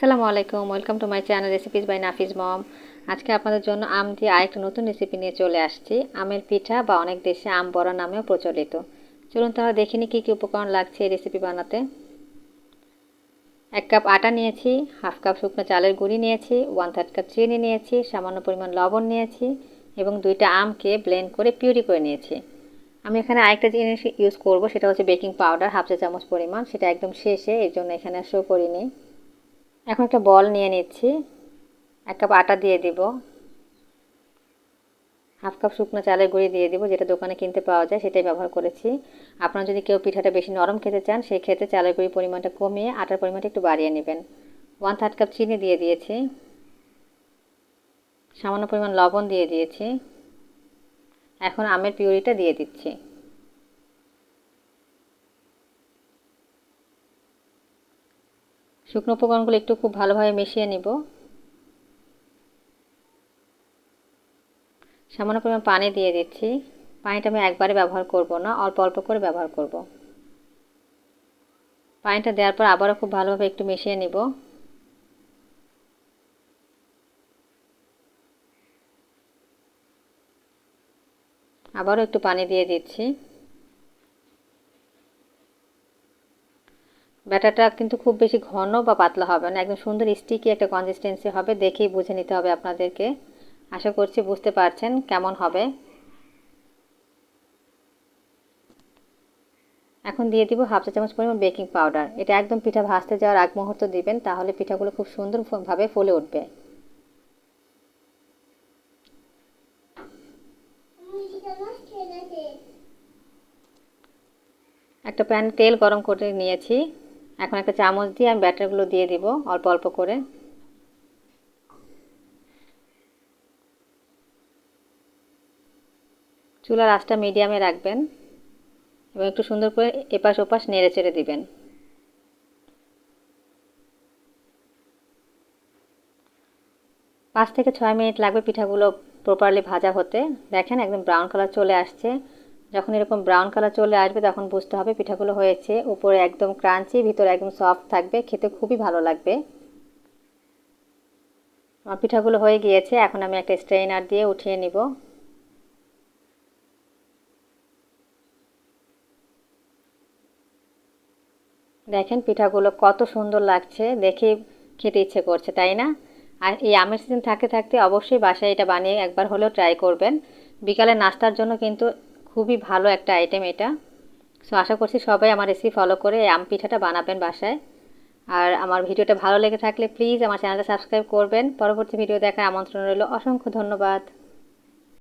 আসসালামু আলাইকুম, welcome to my channel recipes by Nafiz mom. আজকে আপনাদের জন্য আম দিয়ে আরেকটা নতুন রেসিপি নিয়ে চলে আসছি। আমের পিঠা বা অনেক দেশে আম বড়া নামেও প্রচলিত। চলুন তাহলে দেখে নিই কী কী উপকরণ লাগছে এই রেসিপি বানাতে। 1 কাপ আটা নিয়েছি, হাফ কাপ শুকনো চালের গুঁড়ি নিয়েছি, 1/3 কাপ চিনি নিয়েছি, সামান্য পরিমাণ লবণ নিয়েছি এবং 2টা আমকে ব্লেন্ড করে পিউরি করে নিয়েছি। আমি এখানে আরেকটা জিনিস ইউজ করব, সেটা হচ্ছে বেকিং পাউডার, হাফ চা চামচ পরিমাণ। সেটা একদম শেষে, এর জন্য এখানে শো করিনি। এখন একটা বল নিয়ে নিচ্ছি, 1 কাপ আটা দিয়ে দিব, হাফ কাপ শুকনো চালের গুঁড়ি দিয়ে দিব, যেটা দোকানে কিনতে পাওয়া যায় সেটাই ব্যবহার করেছি। আপনারা যদি কেউ পিঠাটা বেশি নরম খেতে চান সেই ক্ষেত্রে চালের গুঁড়ির পরিমাণটা কমিয়ে আটার পরিমাণটা একটু বাড়িয়ে নেবেন। 1/3 কাপ চিনি দিয়ে দিয়েছি, সামান্য পরিমাণ লবণ দিয়ে দিয়েছি। এখন আমের পিউরিটা দিয়ে দিচ্ছি। শুকনো উপকরণগুলো একটু খুব ভালোভাবে মিশিয়ে নিব। সামান্য পরিমাণ পানি দিয়ে দিচ্ছি। পানিটা আমি একবারে ব্যবহার করব না, অল্প অল্প করে ব্যবহার করব। পানিটা দেওয়ার পর আবারও খুব ভালোভাবে একটু মিশিয়ে নিব। আবারও একটু পানি দিয়ে দিচ্ছি। ব্যাটারটা কিন্তু খুব বেশি ঘন বা পাতলা হবে না, একদম সুন্দর স্টিকি একটা কনসিস্টেন্সি হবে। দেখেই বুঝে নিতে হবে আপনাদেরকে। আশা করছি বুঝতে পারছেন কেমন হবে। এখন দিয়ে দিব হাফ চা চামচ পরিমাণ বেকিং পাউডার। এটা একদম পিঠা ভাজতে যাওয়ার আগ মুহূর্ত দিবেন, তাহলে পিঠাগুলো খুব সুন্দরভাবে ফুলে উঠবে। একটা প্যানে তেল গরম করে নিয়েছি। এখন একটা চামচ দিয়ে আমি ব্যাটারগুলো দিয়ে দিব অল্প অল্প করে। চুলার আঁচটা মিডিয়ামে রাখবেন এবং একটু সুন্দর করে এপাশ ওপাশ নেড়ে চেড়ে দিবেন। 5 থেকে 6 মিনিট লাগবে পিঠাগুলো প্রপারলি ভাজা হতে। দেখেন একদম ব্রাউন কালার চলে আসছে। যখন এরকম ব্রাউন কালার চলে আসবে তখন বুঝতে হবে পিঠাগুলো হয়েছে। উপরে একদম ক্রাঞ্চি, ভিতরে একদম সফট থাকবে, খেতে খুবই ভালো লাগবে। আমার পিঠাগুলো হয়ে গিয়েছে, এখন আমি একটা স্ট্রেইনার দিয়ে উঠিয়ে নিব। দেখেন পিঠাগুলো কত সুন্দর লাগছে, দেখে খেতে ইচ্ছে করছে, তাই না? আর এই আমের সিজন থাকতে থাকতে অবশ্যই বাসায় এটা বানিয়ে একবার হলেও ট্রাই করবেন। বিকালে নাস্তার জন্য কিন্তু খুবই ভালো একটা আইটেম এটা। সো আশা করছি সবাই আমার রেসিপি ফলো করে এই আম পিঠাটা বানাবেন বাসায়। আর আমার ভিডিওটা ভালো লেগে থাকলে প্লিজ আমার চ্যানেলটা সাবস্ক্রাইব করবেন। পরবর্তী ভিডিও দেখার আমন্ত্রণ রইল। অসংখ্য ধন্যবাদ।